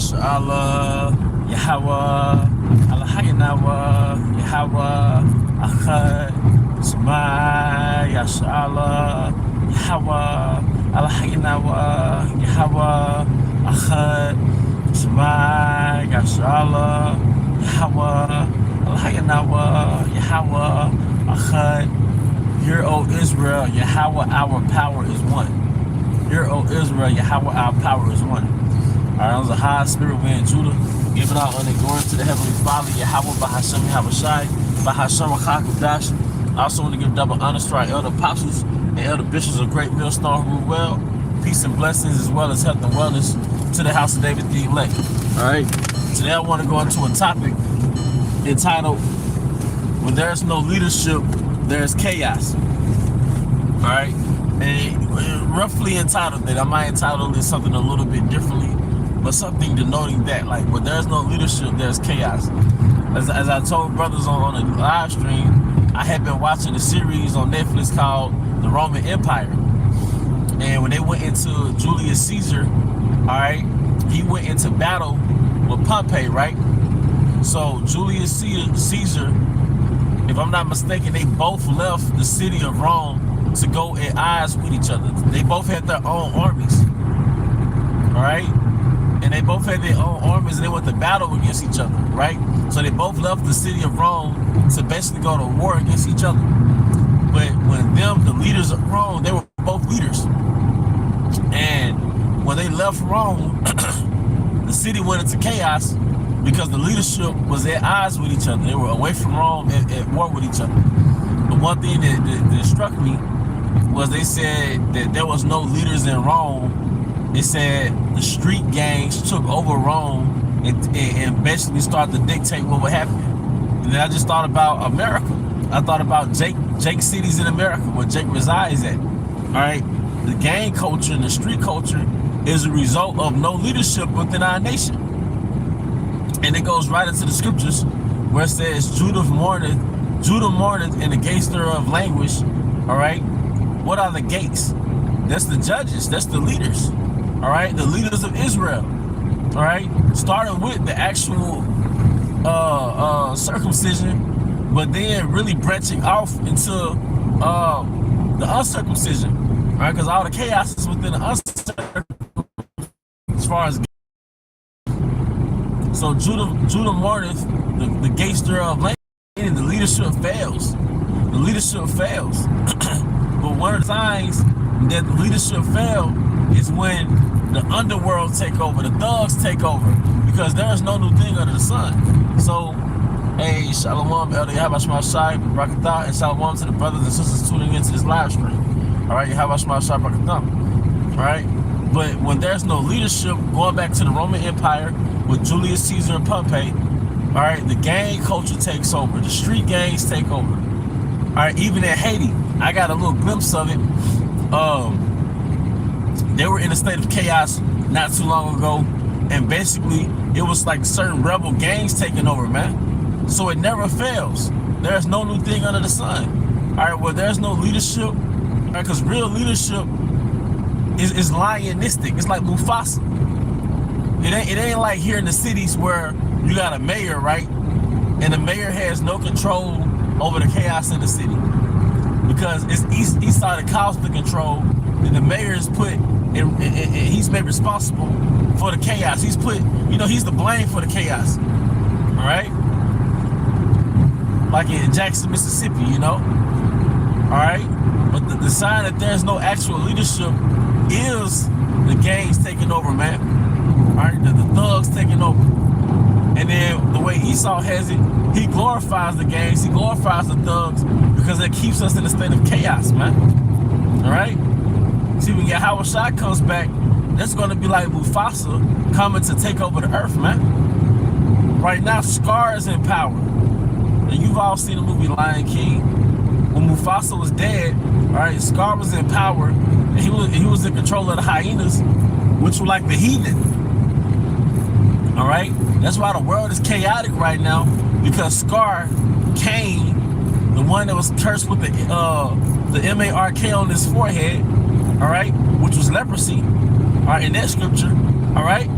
Yasha Allah, Yahweh, Allahayanawa, Yahweh, Achad, Shema, Yasha Allah, Yahweh, Allahayanawa, Yahweh, Achad, Shema, Yasha Allah, Yahweh, Allahayanawa, Yahweh, Achad. Hear, O Israel, Yahweh, our power is one. Hear, O Israel, Yahweh, our power is one. All right, I was a high spirit within Judah, giving out honor and glory to the Heavenly Father, Yahweh, Bahashem, Yahawashi, Bahashem, Rachakadosh. I also want to give double honors to our elder apostles and elder bishops of Great Millstone who rule well. Peace and blessings as well as health and wellness to the house of David the elect. All right, today I want to go into a topic entitled, when there's no leadership, there's chaos. All right, and roughly entitled that. I might entitle it something a little bit differently, but something denoting that, like, where there's no leadership, there's chaos. As I told brothers on a live stream, I had been watching a series on Netflix called The Roman Empire. And when they went into Julius Caesar, all right, he went into battle with Pompey, right? So Julius Caesar, if I'm not mistaken, they both left the city of Rome to go at odds with each other. They both had their own armies, all right? And they both had their own armies and they went to battle against each other, right? So they both left the city of Rome to basically go to war against each other. But when the leaders of Rome, they were both leaders. And when they left Rome, the city went into chaos because the leadership was at odds with each other. They were away from Rome at war with each other. But one thing that struck me was they said that there was no leaders in Rome. They said the street gangs took over Rome and basically started to dictate what would happen. And then I just thought about America. I thought about Jake cities in America, where Jake resides at. All right, the gang culture and the street culture is a result of no leadership within our nation. And it goes right into the scriptures where it says, Judah mourneth in the gates thereof languish. All right, what are the gates? That's the judges, that's the leaders. All right, the leaders of Israel. All right, starting with the actual circumcision, but then really branching off into the uncircumcision. All right, because all the chaos is within the uncircumcision as far as. So Judah mourneth the gates thereof languish, and the leadership fails. The leadership fails. But one of the signs that the leadership failed is when the underworld take over, the thugs take over, because there is no new thing under the sun. So, hey, Shalom, Elder Yahweh Shema Shai, Barakatah, and Shalom to the brothers and sisters tuning into this live stream. All right, Yahweh Shema Shai, Barakatah. All right, but when there's no leadership, going back to the Roman Empire with Julius Caesar and Pompey, all right, the gang culture takes over, the street gangs take over. All right, even in Haiti, I got a little glimpse of it. They were in a state of chaos not too long ago, and basically it was like certain rebel gangs taking over, man. So it never fails. There's no new thing under the sun. All right, well, there's no leadership, all right, because real leadership is lionistic. It's like Mufasa. It ain't like here in the cities where you got a mayor, right? And the mayor has no control over the chaos in the city, because it's east side of constant control, and the mayor is put and he's made responsible for the chaos. He's put, he's the blame for the chaos. All right, like in Jackson, Mississippi, All right, but the sign that there's no actual leadership is the gangs taking over, man. All right, the thugs taking over. And then the way Esau has it, he glorifies the gangs, he glorifies the thugs, because it keeps us in a state of chaos, man. All right? See, when Yahawashi comes back, that's going to be like Mufasa coming to take over the earth, man. Right now, Scar is in power. And you've all seen the movie Lion King. When Mufasa was dead, all right, Scar was in power, and he was in control of the hyenas, which were like the heathen. All right, that's why the world is chaotic right now, because Scar, Cain, the one that was cursed with the M-A-R-K on his forehead, all right, which was leprosy, all right, in that scripture, all right,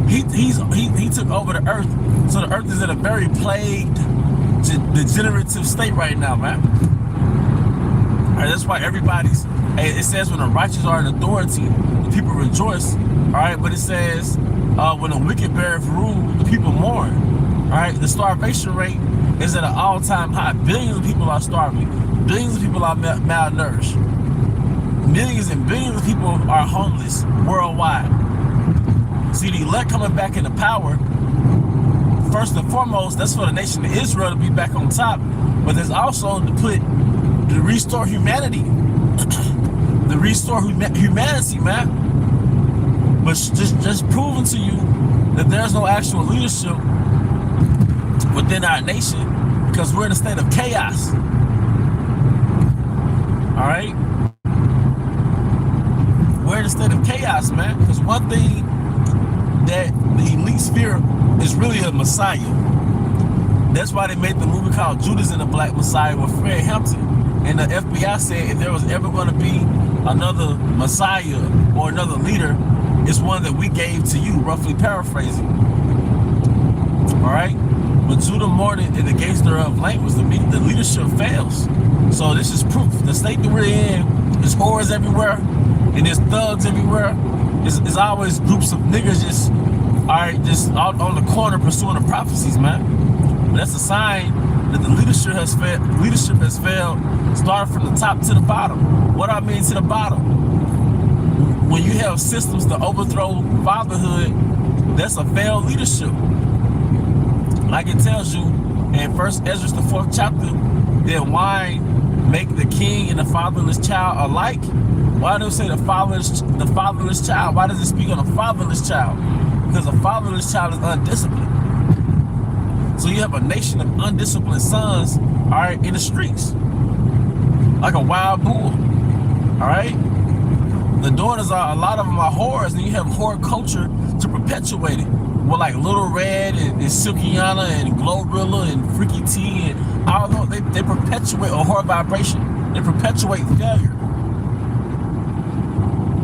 he he took over the earth, so the earth is in a very plagued, degenerative state right now, man. All right, that's why everybody's. It says when the righteous are in authority, the people rejoice. All right, but it says when the wicked beareth rule, the people mourn. All right, the starvation rate is at an all-time high. Billions of people are starving. Billions of people are malnourished. Millions and billions of people are homeless worldwide. See, the elect coming back into power, first and foremost, that's for the nation of Israel to be back on top, but there's also to restore humanity. To restore humanity, man. But just proving to you that there's no actual leadership within our nation because we're in a state of chaos. All right? We're in a state of chaos, man. Because one thing that the elite fear is really a Messiah. That's why they made the movie called Judas and the Black Messiah with Fred Hampton. And the FBI said if there was ever going to be another Messiah or another leader, it's one that we gave to you, roughly paraphrasing. All right? But Judah Morton and the gangster of language, the leadership fails. So this is proof. The state that we're in, there's whores everywhere, and there's thugs everywhere. It's always groups of niggas just out on the corner pursuing the prophecies, man. But that's a sign that the leadership has failed, starting from the top to the bottom. What do I mean to the bottom? When you have systems to overthrow fatherhood, that's a failed leadership. Like it tells you in 1 Ezra, the 4th chapter, that wine make the king and the fatherless child alike. Why do it say the fatherless child? Why does it speak on a fatherless child? Because a fatherless child is undisciplined. So you have a nation of undisciplined sons, all right, in the streets, like a wild bull, all right? The daughters a lot of them are whores, and you have whore culture to perpetuate it. Well, like Little Red and Silkiana and Glorilla and Freaky T and all those, they perpetuate a whore vibration. They perpetuate failure.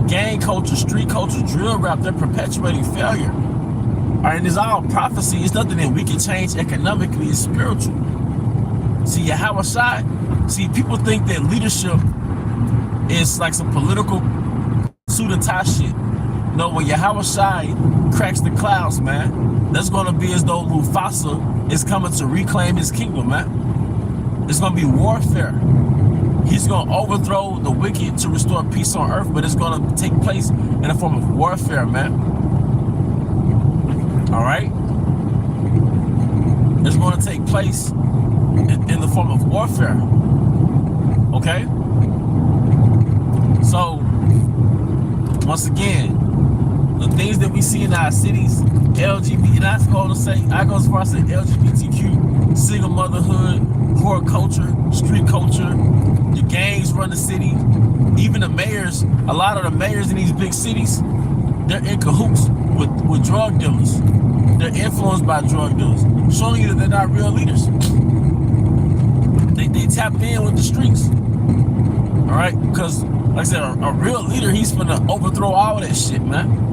Gang culture, street culture, drill rap, they're perpetuating failure. All right, and it's all prophecy. It's nothing that we can change economically. It's spiritual. See, Yahweh Shai, people think that leadership is like some political suit and tie shit. No, when Yahweh Shai cracks the clouds, man, that's going to be as though Mufasa is coming to reclaim his kingdom, man. It's going to be warfare. He's going to overthrow the wicked to restore peace on earth, but it's going to take place in the form of warfare, man. All right? It's going to take place in the form of warfare. Okay? So, once again, the things that we see in our cities, LGBT, and I go as far as saying LGBTQ, single motherhood, whore culture, street culture, the gangs run the city, even the mayors, a lot of the mayors in these big cities, they're in cahoots with drug dealers. They're influenced by drug dealers, showing you that they're not real leaders. They tap in with the streets. All right, because like I said, a real leader, he's finna overthrow all that shit, man.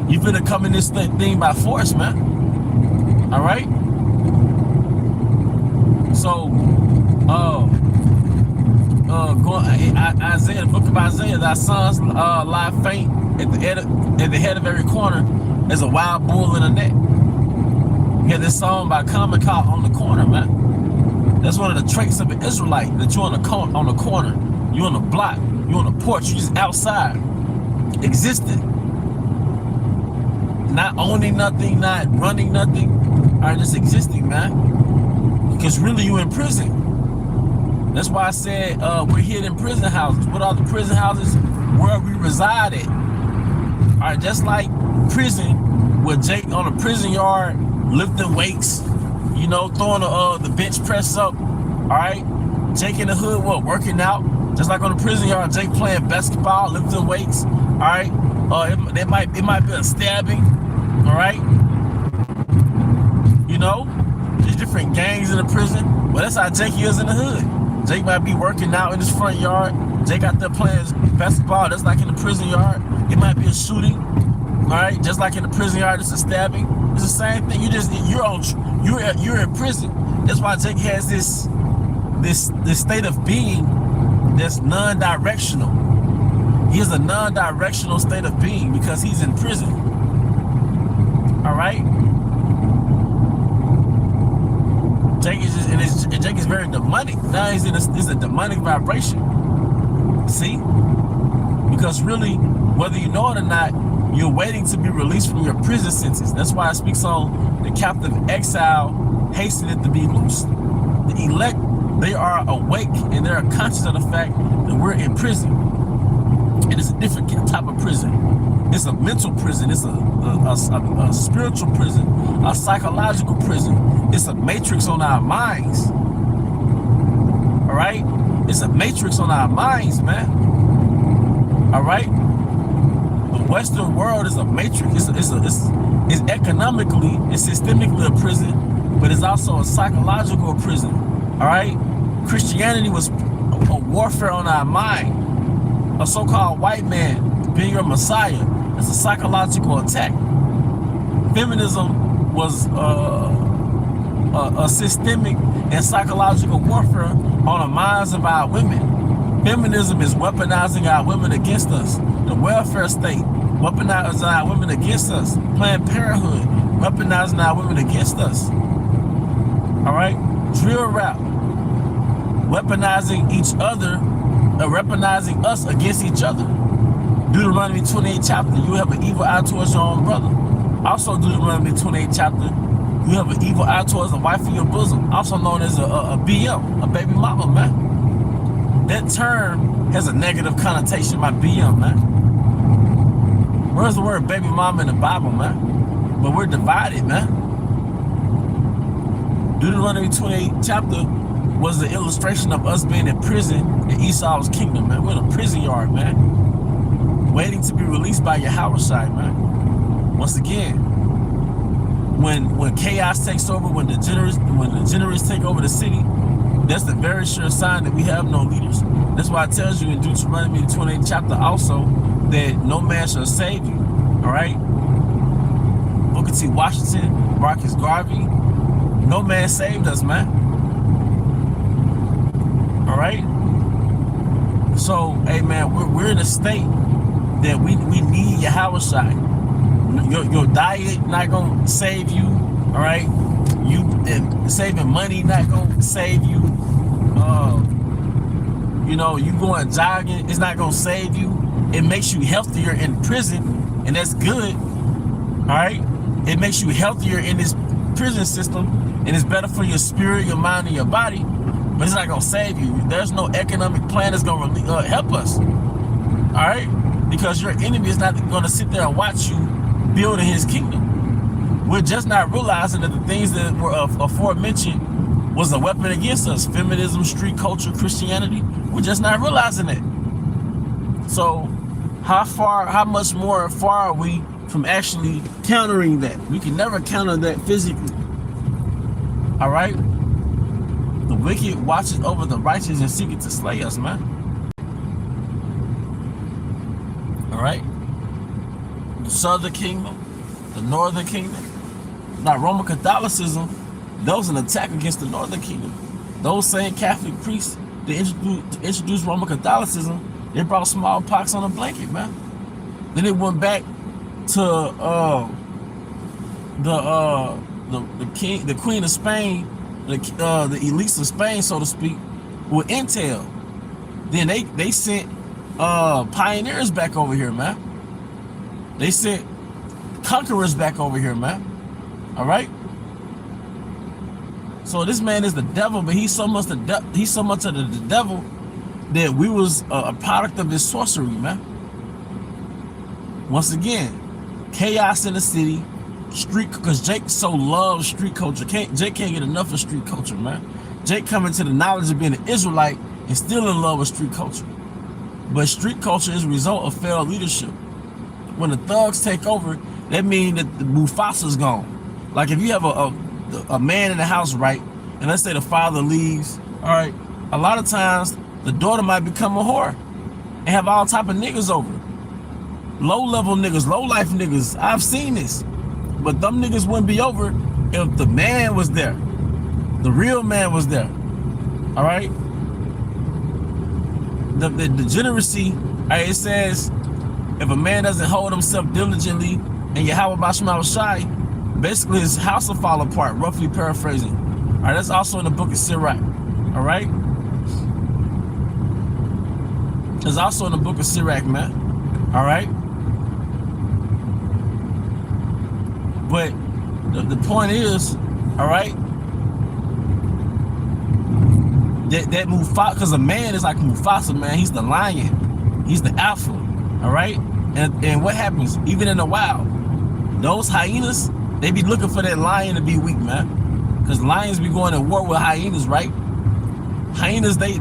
You finna come in this thing by force, man. All right. So, Isaiah, the book of Isaiah, thy sons lie faint at the head of every corner. There's a wild bull in the neck. You hear this song by Common called On the Corner, man. That's one of the traits of an Israelite, that you're on the corner, you're on the block, you're on the porch, you're just outside, existing. Not owning nothing, not running nothing, or just existing, man. Because really you're in prison. That's why I said we're hid in prison houses. What are the prison houses? Where we reside at. All right, just like prison, with Jake on a prison yard, lifting weights, you know, throwing the bench press up. All right, Jake in the hood, working out. Just like on the prison yard, Jake playing basketball, lifting weights. All right, it might be a stabbing. All right, you know, there's different gangs in the prison. Well, that's how Jake is in the hood. Jake might be working out in his front yard. Jake out there playing basketball. That's like in the prison yard. It might be a shooting. All right, just like in the prison yard, it's a stabbing. It's the same thing. You're in prison. That's why Jake has this state of being that's non-directional. He has a non-directional state of being because he's in prison. All right. Jake is Jake is very demonic. Now he's in a demonic vibration. See? Because really, whether you know it or not, you're waiting to be released from your prison sentence. That's why it speaks on the captive exile hasteneth to be loosed. The elect, they are awake and they are conscious of the fact that we're in prison. And it's a different type of prison. It's a mental prison. It's a spiritual prison, a psychological prison. It's a matrix on our minds. All right? It's a matrix on our minds, man. All right? The Western world is a matrix. It's economically and systemically a prison, but it's also a psychological prison. All right? Christianity was a warfare on our mind. A so-called white man being your Messiah. It's a psychological attack. Feminism was a systemic and psychological warfare on the minds of our women. Feminism is weaponizing our women against us. The welfare state weaponizing our women against us. Planned Parenthood weaponizing our women against us. All right? Drill rap weaponizing each other, weaponizing us against each other. Deuteronomy 28 chapter, you have an evil eye towards your own brother. Also Deuteronomy 28 chapter, you have an evil eye towards the wife of your bosom, also known as a BM, a baby mama, man. That term has a negative connotation by BM, man. Where's the word baby mama in the Bible, man? But we're divided, man. Deuteronomy 28 chapter was the illustration of us being in prison in Esau's kingdom, man. We're in a prison yard, man. Waiting to be released by Yahweh Shai, man. Once again, when chaos takes over, when the degenerates take over the city, that's the very sure sign that we have no leaders. That's why it tells you in Deuteronomy 28 chapter also that no man shall save you. All right? Booker T. Washington, Marcus Garvey, no man saved us, man. All right? So, hey man, we're in a state that we need Yahweh Shai. Your diet not gonna save you, all right? Saving money not gonna save you. You know, you going jogging, it's not gonna save you. It makes you healthier in prison, and that's good, all right? It makes you healthier in this prison system, and it's better for your spirit, your mind, and your body, but it's not gonna save you. There's no economic plan that's gonna really, help us, all right? Because your enemy is not gonna sit there and watch you building his kingdom. We're just not realizing that the things that were aforementioned was a weapon against us. Feminism, street culture, Christianity. We're just not realizing it. So how much more far are we from actually countering that? We can never counter that physically. All right? The wicked watches over the righteous and seek to slay us, man. All right? The southern kingdom, the northern kingdom. Now, Roman Catholicism, that was an attack against the northern kingdom. Those same Catholic priests that introduced Roman Catholicism, they brought smallpox on a blanket, man. Then it went back to the Queen of Spain, the elites of Spain, so to speak, with intel. Then they sent pioneers back over here, man. They sent conquerors back over here, man. All right. So this man is the devil, but he's so much of the devil that we was a product of his sorcery, man. Once again, chaos in the city, because Jake so loves street culture. Jake can't get enough of street culture, man. Jake coming to the knowledge of being an Israelite and still in love with street culture. But street culture is a result of failed leadership. When the thugs take over, that means that the Mufasa's gone. Like if you have a man in the house, right, and let's say the father leaves, all right, a lot of times the daughter might become a whore and have all type of niggas over. low-level niggas, low-life niggas. I've seen this. But them niggas wouldn't be over if the man was there. The real man was there. All right? The degeneracy, it says, if a man doesn't hold himself diligently and Yahweh Basham Shai, basically his house will fall apart, roughly paraphrasing. All right, that's also in the book of Sirach. All right? It's also in the book of Sirach, man. All right? But the point is, all right, that Mufasa, because a man is like Mufasa, man. He's the lion. He's the alpha, all right? And what happens, even in the wild, those hyenas, they be looking for that lion to be weak, man. Because lions be going to war with hyenas, right? Hyenas, they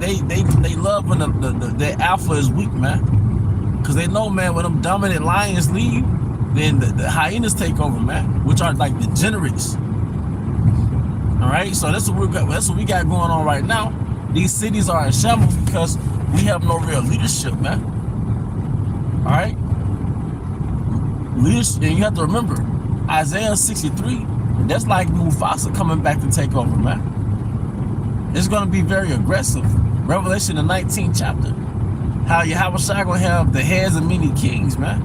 love when the alpha is weak, man. Because they know, man, when them dominant lions leave, then the hyenas take over, man, which are like degenerates. All right, so that's what we got going on right now. These cities are in shambles because we have no real leadership, man. All right, leadership, and you have to remember, Isaiah 63. That's like Mufasa coming back to take over, man. It's going to be very aggressive. Revelation, the 19th chapter, how Yahweh Shai gonna have the heads of many kings, man.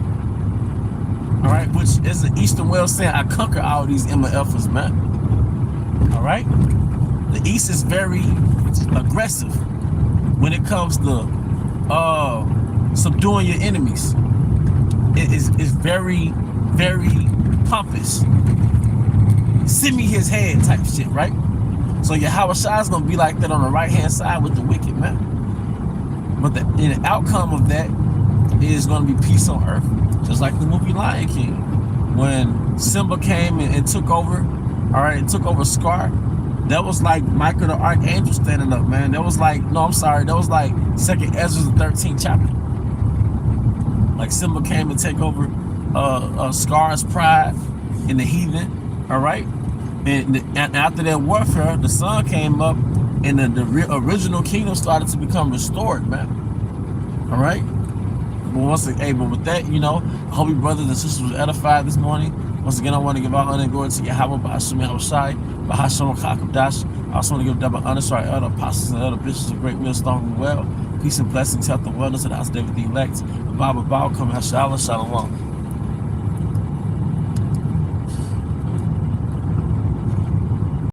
All right, which is the Eastern way of saying I conquer all these MFers, man. All right, the East is very aggressive when it comes to subduing your enemies. It is very, very pompous. Send me his head type shit, right? So Yahweh Shai is gonna be like that on the right hand side with the wicked, man. But the outcome of that is gonna be peace on earth. Just like the movie Lion King, when Simba came and took over, all right, and took over Scar, that was like Michael the Archangel standing up, man. That was like, no, I'm sorry, that was like 2nd Ezra, the 13th chapter. Like Simba came to take over Scar's pride in the heathen, all right? And after that warfare, the sun came up and the original kingdom started to become restored, man. All right? But with that, you know, I hope you brothers and sisters was edified this morning. Once again, I want to give all honor and glory to Yahweh, Ba'ashim Yahweh Shai, Ba'ashim Kakadash. I also want to give double honor to our elder apostles and elder bishops of Great Millstone well. Peace and blessings, health and wellness, and house David the elect. Baba Bao, come Hashallah, Shalom.